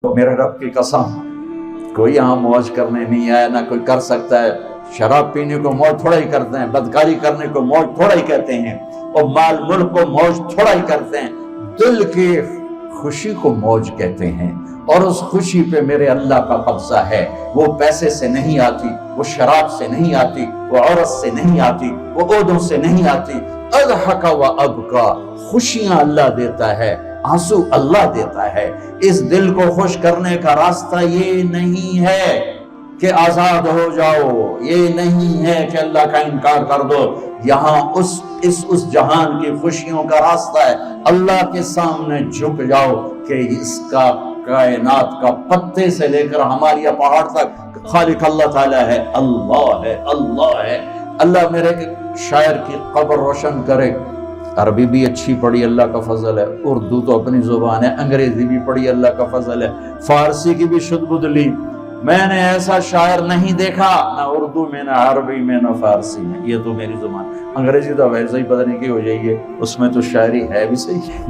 میرے رب کی قسم، کوئی یہاں موج کرنے نہیں آیا، نہ کوئی کر سکتا ہے۔ شراب پینے کو موج تھوڑا ہی کرتے ہیں، بدکاری کرنے کو موج تھوڑا ہی کہتے ہیں، اور مال ملک کو موج تھوڑا ہی کرتے ہیں۔ دل کی خوشی کو موج کہتے ہیں، اور اس خوشی پہ میرے اللہ کا قبضہ ہے۔ وہ پیسے سے نہیں آتی، وہ شراب سے نہیں آتی، وہ عورت سے نہیں آتی، وہ عہدوں سے نہیں آتی۔ اضحک و ابکا، خوشیاں اللہ دیتا ہے، آنسو اللہ دیتا ہے۔ اس دل کو خوش کرنے کا راستہ یہ نہیں ہے کہ آزاد ہو جاؤ، یہ نہیں ہے کہ اللہ کا انکار کر دو۔ یہاں اس جہان کی خوشیوں کا راستہ ہے، اللہ کے سامنے جھک جاؤ کہ اس کا کائنات کا پتے سے لے کر ہمارے پہاڑ تک خالق اللہ تعالیٰ ہے، اللہ ہے، اللہ ہے۔ اللہ میرے شاعر کی قبر روشن کرے۔ عربی بھی اچھی پڑھی، اللہ کا فضل ہے، اردو تو اپنی زبان ہے، انگریزی بھی پڑھی، اللہ کا فضل ہے، فارسی کی بھی شد بدھ لی۔ میں نے ایسا شاعر نہیں دیکھا، نہ اردو میں، نہ عربی میں، نہ فارسی میں، یہ تو میری زبان۔ انگریزی تو ویسے ہی پتہ نہیں کی ہو جائیے، اس میں تو شاعری ہے بھی صحیح۔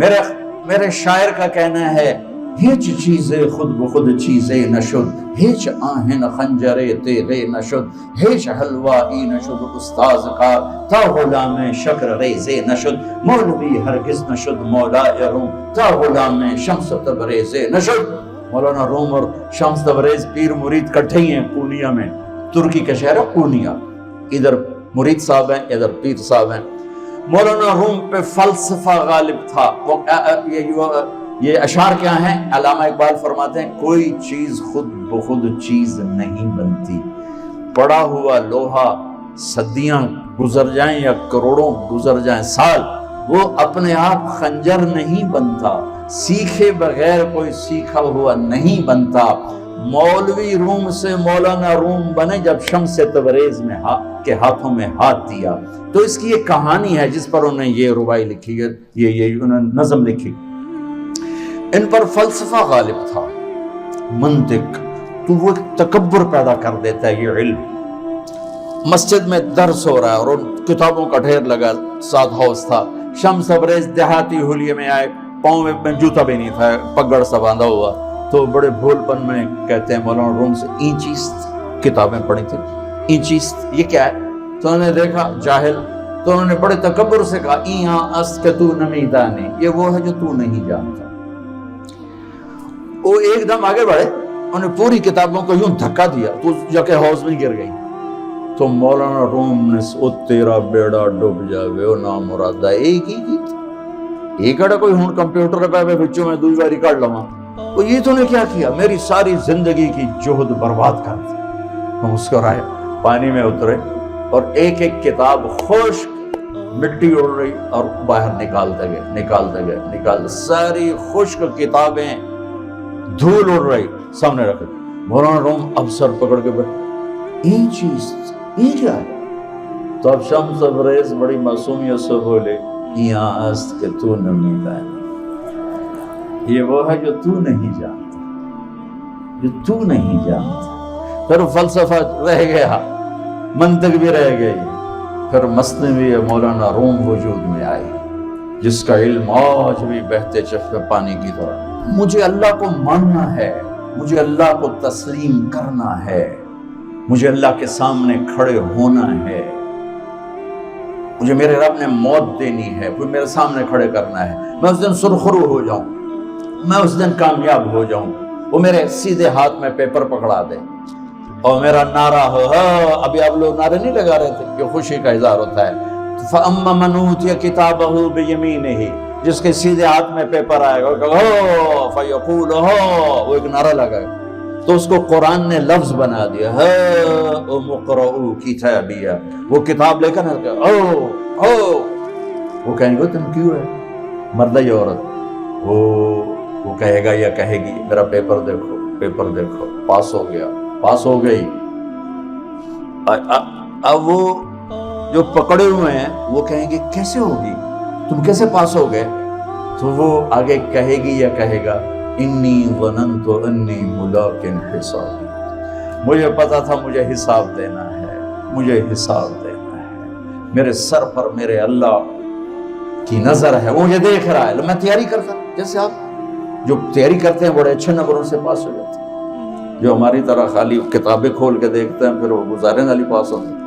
میرے شاعر کا کہنا ہے، ہیچ چیزیں خود بخود چیزیں نشد، ہیچ آہن خنجرے تیغے نشد، ہیچ حلوائی نشد استاذ کا، تا غلام شکر ریزے نشد، مولوی ہرگز نشد مولا روم، تا غلام شمس تبریزے نشد۔ مولانا روم اور شمس تبریز پیر مرید کٹھے ہی ہیں پونیا میں، ترکی کا شہر ہے پونیا، ادھر مرید صاحب ہیں، ادھر پیر صاحب ہیں۔ مولانا روم پہ فلسفہ غالب تھا۔ یہ اشعار کیا ہیں؟ علامہ اقبال فرماتے ہیں، کوئی چیز خود بخود چیز نہیں بنتی، پڑا ہوا لوہا صدیاں گزر جائیں یا کروڑوں گزر جائیں سال، وہ اپنے آپ خنجر نہیں بنتا، سیکھے بغیر کوئی سیکھا ہوا نہیں بنتا۔ مولوی روم سے مولانا روم بنے جب شمس تبریز میں کے ہاتھوں میں ہاتھ دیا۔ تو اس کی ایک کہانی ہے جس پر انہوں نے یہ ربائی لکھی ہے، یہ انہوں نے نظم لکھی۔ ان پر فلسفہ غالب تھا، منطق، تو وہ تکبر پیدا کر دیتا ہے یہ علم۔ مسجد میں درس ہو رہا ہے اور ان کتابوں کا ڈھیر لگا، ساتھ ہاؤس تھا۔ شمس تبریز دیہاتی حلیے میں آئے، پاؤں میں جوتا بھی نہیں تھا، پگڑ سا باندھا ہوا، تو بڑے بھول پن میں کہتے ہیں مولانا روم سے، اینچیست کتابیں پڑھی تھی، اینچیست یہ کیا ہے؟ تو انہوں نے دیکھا جاہل، تو انہوں نے بڑے تکبر سے کہا، ایہاں است کہ تو نمیدانی، یہ وہ ہے جو تو نہیں جانتا۔ وہ ایک دم آگے بڑھے، انہوں نے پوری کتابوں کو یوں دھکا دیا تو جا کے ہاؤس میں گر گئی۔ تو مولانا روم نے او تیرا بیڑا ڈوب جاوے او نام مرادہ ایک ہی کی ایک اڑا کوئی ہون کمپیوٹر پہ میں بچوں میں دوسری باری کر لواں، وہ یہ تو نے کیا کیا، میری ساری زندگی کی جہد برباد کر دی۔ وہ مسکرائے، پانی میں اترے اور ایک ایک کتاب خشک مٹی اڑ رہی اور باہر نکالتے گئے، ساری خشک کتابیں دھول اڑ رہی سامنے رکھ دی۔ مولانا روم اب سر پکڑ کے بیٹھے، یہ چیز یہ کیا ہے؟ تو اب شمس تبریز بڑی معصومیت سے بولے، یہاں است کہ تو نمیدانی، یہ وہ ہے جو تو نہیں جانتا، جو تو نہیں جانتا۔ پھر فلسفہ رہ گیا، منطق بھی رہ گئی، پھر مثنوی مولانا روم وجود میں آئی، جس کا علم آج بھی بہتے چشمے پانی کی طرح۔ مجھے اللہ کو ماننا ہے، مجھے اللہ کو تسلیم کرنا ہے، مجھے اللہ کے سامنے کھڑے ہونا ہے، مجھے میرے رب نے موت دینی ہے، کوئی میرے سامنے کھڑے کرنا ہے، میں اس دن سرخرو ہو جاؤں، میں اس دن کامیاب ہو جاؤں، وہ میرے سیدھے ہاتھ میں پیپر پکڑا دے اور میرا نعرہ ہو۔ ابھی آپ لوگ نعرے نہیں لگا رہے تھے، یہ خوشی کا اظہار ہوتا ہے۔ فَأَمَّا مَنْ أُوتِيَ كِتَابَهُ بِيَمِينِهِ، جس کے سیدھے ہاتھ میں پیپر آئے گا، فَيَقُولُ وہ ایک نعرہ لگائے، تو اس کو قرآن نے لفظ بنا دیا، اقرؤوا کتابیہ، وہ کتاب لے کر وہ کہیں گے تم کیوں ہے مرد یا عورت، وہ کہے گا یا کہے گی میرا پیپر دیکھو، پیپر دیکھو، پاس ہو گیا، پاس ہو گئی۔ اب وہ جو پکڑے ہوئے ہیں وہ کہیں گے کیسے ہوگی، تم کیسے پاس ہو گئے؟ تو وہ آگے کہے گی یا کہے گا، انی ظننت انی ملاق حسابی، مجھے پتا تھا مجھے حساب دینا ہے، مجھے حساب دینا ہے، میرے سر پر میرے اللہ کی نظر ہے، وہ مجھے دیکھ رہا ہے، میں تیاری کرتا جیسے آپ جو تیاری کرتے ہیں بڑے اچھے نمبروں سے پاس ہو جاتے ہیں، جو ہماری طرح خالی کتابیں کھول کے دیکھتے ہیں پھر وہ گزارے والی پاس ہوتے ہیں۔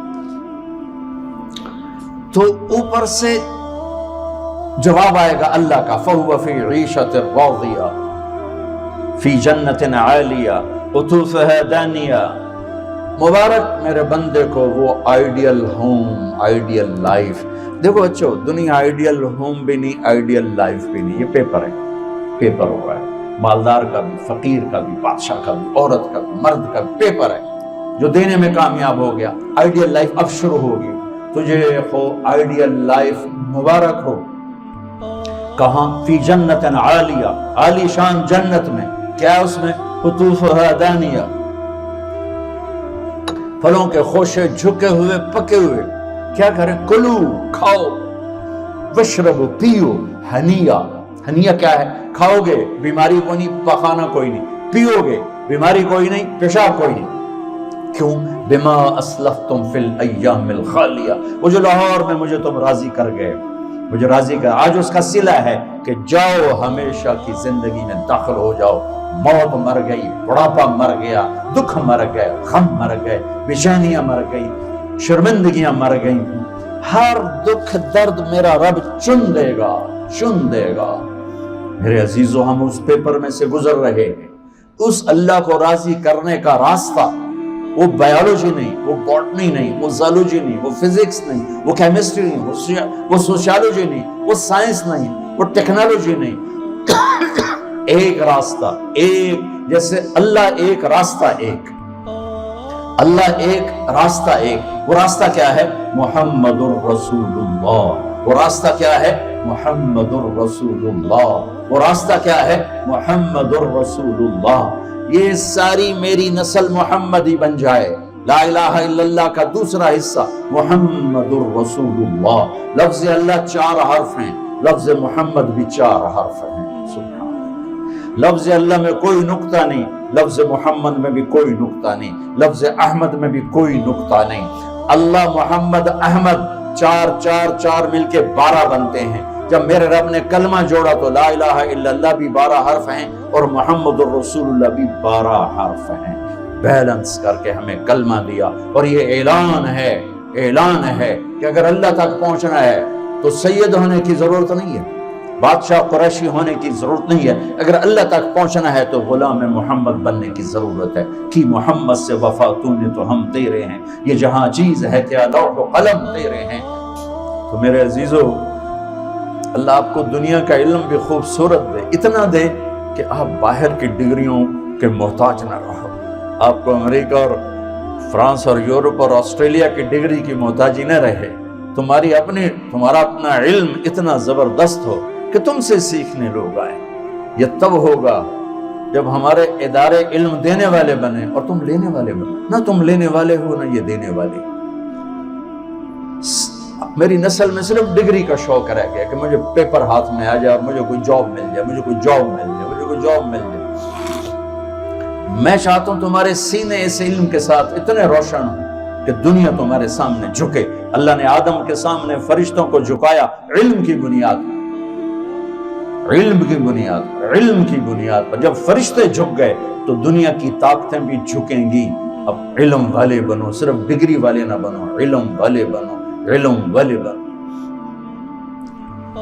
تو اوپر سے جواب آئے گا اللہ کا، فَهُوَ فِي عِيشَةٍ رَاضِيَةٍ فِي جَنَّةٍ عَالِيَةٍ قُطُوفُهَا دَانِيَةٌ۔ مبارک میرے بندے کو وہ آئیڈیل ہوم، آئیڈیل لائف۔ دیکھو اچھو، دنیا آئیڈیل ہوم بھی نہیں، آئیڈیل لائف بھی نہیں، یہ پیپر ہے، پیپر ہو رہا ہے، مالدار کا بھی، فقیر کا بھی، بادشاہ کا بھی، عورت کا بھی، مرد کا بھی پیپر ہے، جو دینے میں کامیاب ہو گیا آئیڈیل لائف اب شروع ہوگی۔ تجھے ہو آئیڈیل لائف مبارک ہو۔ کہاں؟ فی جنت عالیہ، عالی شان جنت میں، کیا اس میں؟ قطوفها دانیہ، پھلوں کے خوشے جھکے ہوئے پکے ہوئے۔ کیا کریں؟ کلو، کھاؤ، وشربو، پیو، ہنیا۔ ہنیا کیا ہے؟ کھاؤ گے بیماری کوئی نہیں، پخانہ کوئی نہیں، پیو گے بیماری کوئی نہیں، پیشاب کوئی نہیں۔ کیوں؟ بما اسلفتم فی الایام الخالیہ، وہ جو لاہور میں مجھے تم راضی کر گئے، مجھے راضی کر، آج اس کا صلہ ہے کہ جاؤ ہمیشہ کی زندگی میں داخل ہو جاؤ۔ موت مر گئی، بڑھاپا مر گیا، دکھ مر گئے، غم مر گئے، بے چینیاں مر گئی، شرمندگیاں مر گئیں، ہر دکھ درد میرا رب چن دے گا، چن دے گا۔ میرے عزیزو، ہم اس پیپر میں سے گزر رہے ہیں۔ اس اللہ کو راضی کرنے کا راستہ وہ بایولوجی نہیں، وہ باٹنی نہیں، وہ زالوجی نہیں، وہ فزکس نہیں، وہ کیمسٹری نہیں، وہ سوشیالوجی نہیں، وہ سائنس نہیں، وہ ٹیکنالوجی نہیں۔ ایک راستہ، ایک، جیسے اللہ ایک، راستہ ایک، اللہ ایک، راستہ ایک۔ وہ راستہ کیا ہے؟ محمد الرسول اللہ۔ وہ راستہ کیا ہے؟ محمد الرسول اللہ۔ وہ راستہ کیا ہے؟ محمد الرسول اللہ۔ یہ ساری میری نسل محمدی بن جائے۔ لا الہ الا اللہ کا دوسرا حصہ محمد الرسول اللہ۔ لفظ اللہ 4 حرف ہیں، لفظ محمد بھی 4 حرف ہیں۔ سبحان اللہ۔ لفظ اللہ میں کوئی نقطہ نہیں، لفظ محمد میں بھی کوئی نقطہ نہیں، لفظ احمد میں بھی کوئی نقطہ نہیں۔ اللہ، محمد، احمد، 4 4 4 مل کے 12 بنتے ہیں۔ جب میرے رب نے کلمہ جوڑا تو لا الہ الا اللہ بھی 12 حرف ہیں اور محمد الرسول اللہ بھی 12 حرف ہیں۔ بیلنس کر کے ہمیں کلمہ دیا، اور یہ اعلان ہے، اعلان ہے کہ اگر اللہ تک پہنچنا ہے تو سید ہونے کی ضرورت نہیں ہے، بادشاہ قریشی ہونے کی ضرورت نہیں ہے۔ اگر اللہ تک پہنچنا ہے تو غلام محمد بننے کی ضرورت ہے۔ کہ محمد سے وفا تو نے تو ہم تیرے ہیں، یہ جہاں چیز ہے کیا لوح و قلم تیرے ہیں۔ تو میرے عزیزو، اللہ آپ کو دنیا کا علم بھی خوبصورت دے، اتنا دے کہ آپ باہر کی ڈگریوں کے محتاج نہ رہو، آپ کو امریکہ اور فرانس اور یورپ اور آسٹریلیا کی ڈگری کی محتاجی نہ رہے، تمہارا اپنا علم اتنا زبردست ہو کہ تم سے سیکھنے لوگ آئیں۔ یہ تب ہوگا جب ہمارے ادارے علم دینے والے بنے اور تم لینے والے بنے، نہ تم لینے والے ہو نہ یہ دینے والے۔ میری نسل میں صرف ڈگری کا شوق رہ گیا کہ مجھے پیپر ہاتھ میں آ جائے اور مجھے کوئی جاب مل جائے، مجھے کوئی جاب مل جائے، مجھے کوئی جاب مل جائے۔ میں چاہتا ہوں تمہارے سینے اس علم کے ساتھ اتنے روشن ہوں کہ دنیا تمہارے سامنے جھکے۔ اللہ نے آدم کے سامنے فرشتوں کو جھکایا علم کی بنیاد پر، علم کی بنیاد پر، علم کی بنیاد پر۔ جب فرشتے جھک گئے تو دنیا کی طاقتیں بھی جھکیں گی۔ اب علم والے بنو، صرف ڈگری والے نہ بنو، علم والے بنو، علم والے بنو۔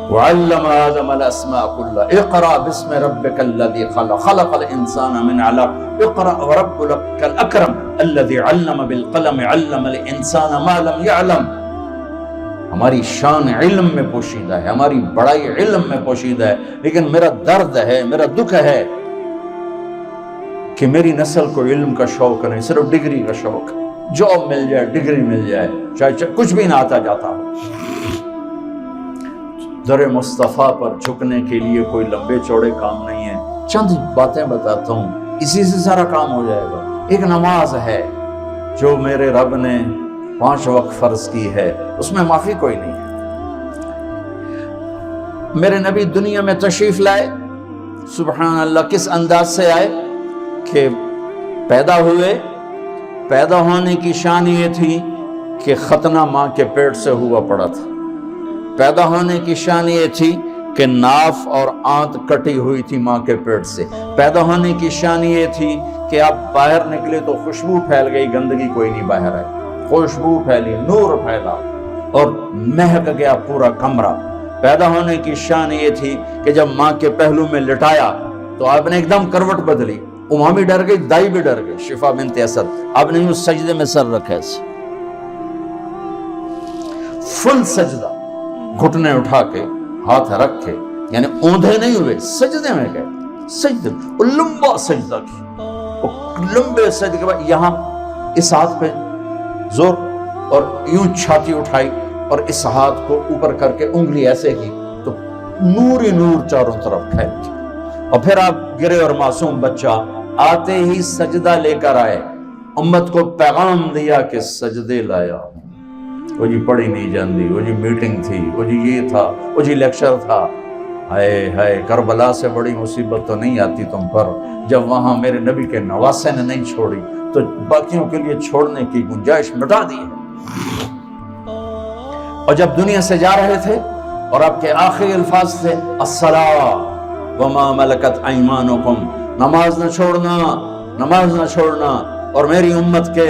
وعلم آدم الاسماء كلها اقرأ باسم ربك الذي خلق خلق الانسان من علق اقرأ وربك الاكرم الذي علم بالقلم علم الانسان ما لم يعلم۔ ہماری شان علم میں پوشیدہ ہے، ہماری بڑائی علم میں پوشیدہ ہے، لیکن میرا درد ہے، میرا دکھ ہے کہ میری نسل کو علم کا شوق نہیں، صرف ڈگری کا شوق۔ جاب مل جائے، ڈگری مل جائے، چاہے کچھ بھی نہ آتا جاتا ہو۔ در مصطفیٰ پر جھکنے کے لیے کوئی لمبے چوڑے کام نہیں ہے، چند باتیں بتاتا ہوں، اسی سے سارا کام ہو جائے گا۔ ایک نماز ہے جو میرے رب نے 5 وقت فرض کی ہے، اس میں معافی کوئی نہیں ہے۔ میرے نبی دنیا میں تشریف لائے، سبحان اللہ، کس انداز سے آئے کہ پیدا ہوئے، پیدا ہونے کی شان یہ تھی کہ ختنہ ماں کے پیٹ سے ہوا پڑا تھا۔ پیدا ہونے کی شان یہ تھی کہ ناف اور آنت کٹی ہوئی تھی ماں کے پیٹ سے. پیدا ہونے کی شان یہ تھی کہ آپ باہر نکلے تو خوشبو پھیل گئی, گندگی کوئی نہیں باہر آئی, خوشبو پھیلی, نور پھیلا اور مہک گیا پورا کمرہ. پیدا ہونے کی شان یہ تھی کہ جب ماں کے پہلو میں لٹایا تو آپ نے ایک دم کروٹ بدلی. ماں بھی ڈر گئی, دائی بھی ڈر گئی, شفا بنت اسد. آپ نے یوں سجدے میں سر رکھا ایسے, فل سجدہ, گھٹنے اٹھا کے ہاتھ رکھ کے, یعنی اوندھے نہیں ہوئے, سجدے میں گئے. سجدے اور لمبا سجدہ کی, لمبے سجدے کے بعد یہاں اس ہاتھ پہ زور اور یوں چھاتی اٹھائی اور اس ہاتھ کو اوپر کر کے انگلی ایسے کی تو نور ہی نور چاروں طرف پھیل گیا. اور پھر آپ گرے اور معصوم بچہ آتے ہی سجدہ لے کر آئے, امت کو پیغام دیا کہ سجدے لایا ہوں. وہ جی پڑھی نہیں جاندی, وہ جی میٹنگ تھی, وہ جی یہ تھا, وہ جی لیکچر تھا. ہائے ہائے, کربلا سے بڑی مصیبت تو نہیں آتی تم پر جب وہاں میرے نبی کے نواسے نے نہیں چھوڑی تو باقیوں کے لیے چھوڑنے کی گنجائش مٹا دی ہے. اور جب دنیا سے جا رہے تھے اور آپ کے آخری الفاظ تھے الصلاۃ وما ملکت ایمانکم, نماز نہ چھوڑنا, نماز نہ چھوڑنا, اور میری امت کے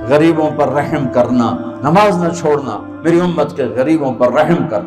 غریبوں پر رحم کرنا, نماز نہ چھوڑنا, میری امت کے غریبوں پر رحم کر.